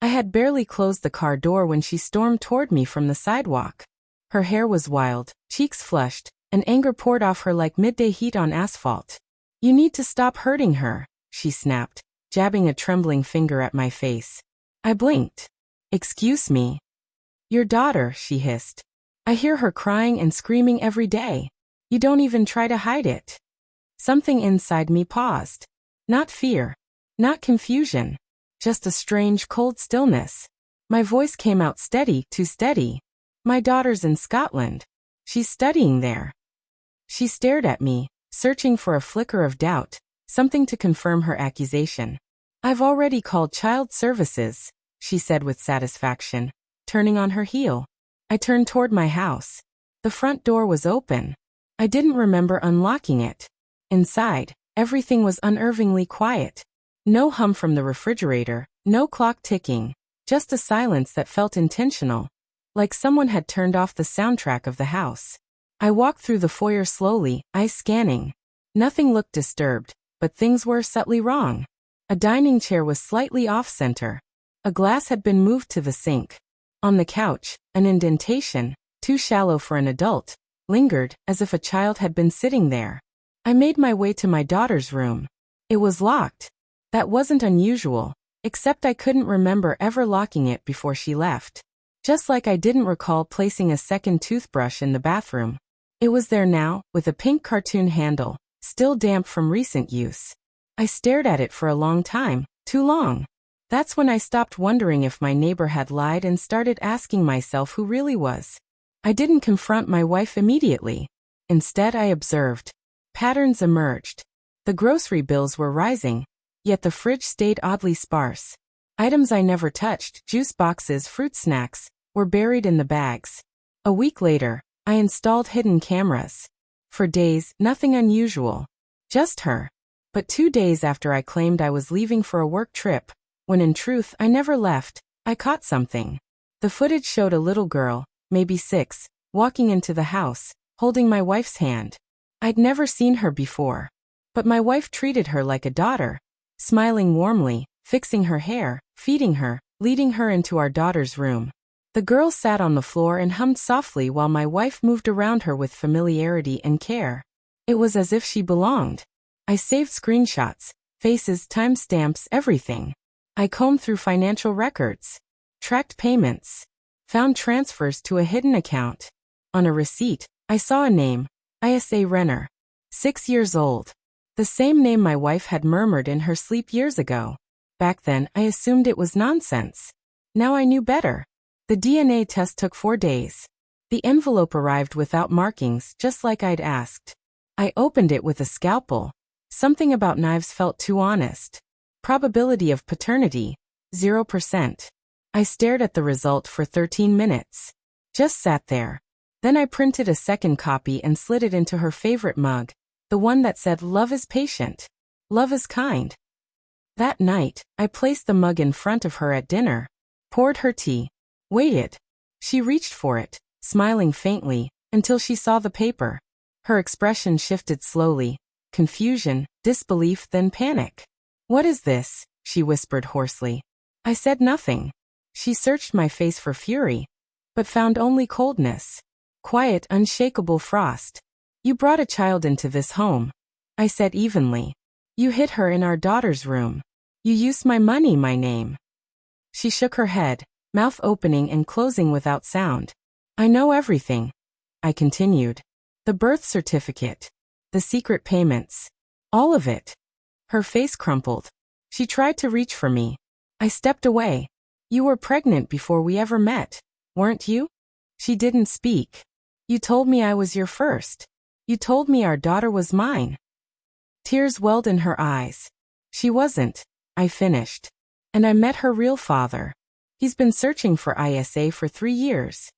I had barely closed the car door when she stormed toward me from the sidewalk. Her hair was wild, cheeks flushed, and anger poured off her like midday heat on asphalt. "You need to stop hurting her," she snapped, jabbing a trembling finger at my face. I blinked. "Excuse me?" "Your daughter," she hissed. "I hear her crying and screaming every day. You don't even try to hide it." Something inside me paused. Not fear. Not confusion. Just a strange, cold stillness. My voice came out steady, too steady. "My daughter's in Scotland. She's studying there." She stared at me, searching for a flicker of doubt, something to confirm her accusation. "I've already called child services," she said with satisfaction, turning on her heel. I turned toward my house. The front door was open. I didn't remember unlocking it. Inside, everything was unnervingly quiet. No hum from the refrigerator, no clock ticking, just a silence that felt intentional, like someone had turned off the soundtrack of the house. I walked through the foyer slowly, eyes scanning. Nothing looked disturbed, but things were subtly wrong. A dining chair was slightly off-center. A glass had been moved to the sink. On the couch, an indentation, too shallow for an adult, lingered, as if a child had been sitting there. I made my way to my daughter's room. It was locked. That wasn't unusual, except I couldn't remember ever locking it before she left. Just like I didn't recall placing a second toothbrush in the bathroom. It was there now, with a pink cartoon handle, still damp from recent use. I stared at it for a long time, too long. That's when I stopped wondering if my neighbor had lied and started asking myself who really was. I didn't confront my wife immediately. Instead, I observed. Patterns emerged. The grocery bills were rising, yet the fridge stayed oddly sparse. Items I never touched, juice boxes, fruit snacks, were buried in the bags. A week later, I installed hidden cameras. For days, nothing unusual. Just her. But 2 days after I claimed I was leaving for a work trip, when in truth I never left, I caught something. The footage showed a little girl, maybe 6, walking into the house, holding my wife's hand. I'd never seen her before. But my wife treated her like a daughter, smiling warmly, fixing her hair, feeding her, leading her into our daughter's room. The girl sat on the floor and hummed softly while my wife moved around her with familiarity and care. It was as if she belonged. I saved screenshots, faces, timestamps, everything. I combed through financial records, tracked payments, found transfers to a hidden account. On a receipt, I saw a name, Isa Renner. 6 years old. The same name my wife had murmured in her sleep years ago. Back then, I assumed it was nonsense. Now I knew better. The DNA test took 4 days. The envelope arrived without markings, just like I'd asked. I opened it with a scalpel. Something about knives felt too honest. Probability of paternity, 0%. I stared at the result for 13 minutes. Just sat there. Then I printed a second copy and slid it into her favorite mug, the one that said, "Love is patient. Love is kind." That night, I placed the mug in front of her at dinner, poured her tea, waited. She reached for it, smiling faintly, until she saw the paper. Her expression shifted slowly, confusion, disbelief, then panic. "What is this?" she whispered hoarsely. I said nothing. She searched my face for fury, but found only coldness. Quiet, unshakable frost. "You brought a child into this home," I said evenly. "You hid her in our daughter's room. You used my money, my name." She shook her head, mouth opening and closing without sound. "I know everything," I continued. "The birth certificate. The secret payments. All of it." Her face crumpled. She tried to reach for me. I stepped away. "You were pregnant before we ever met, weren't you?" She didn't speak. "You told me I was your first. You told me our daughter was mine." Tears welled in her eyes. "She wasn't," I finished. "And I met her real father. He's been searching for Isa for 3 years."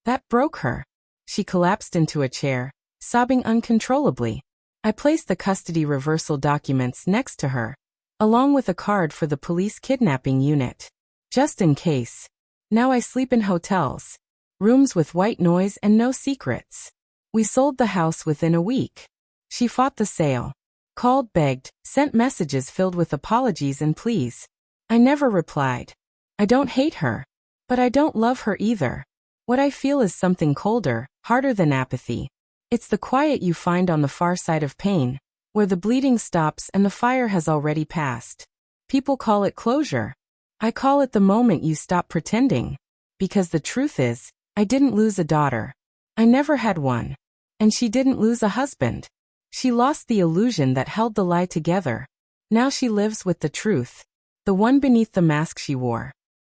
That broke her. She collapsed into a chair, sobbing uncontrollably. I placed the custody reversal documents next to her, along with a card for the police kidnapping unit. Just in case. Now I sleep in hotels. Rooms with white noise and no secrets. We sold the house within a week. She fought the sale. Called, begged, sent messages filled with apologies and pleas. I never replied. I don't hate her. But I don't love her either. What I feel is something colder, harder than apathy. It's the quiet you find on the far side of pain, where the bleeding stops and the fire has already passed. People call it closure. I call it the moment you stop pretending. Because the truth is, I didn't lose a daughter. I never had one. And she didn't lose a husband. She lost the illusion that held the lie together. Now she lives with the truth. The one beneath the mask she wore.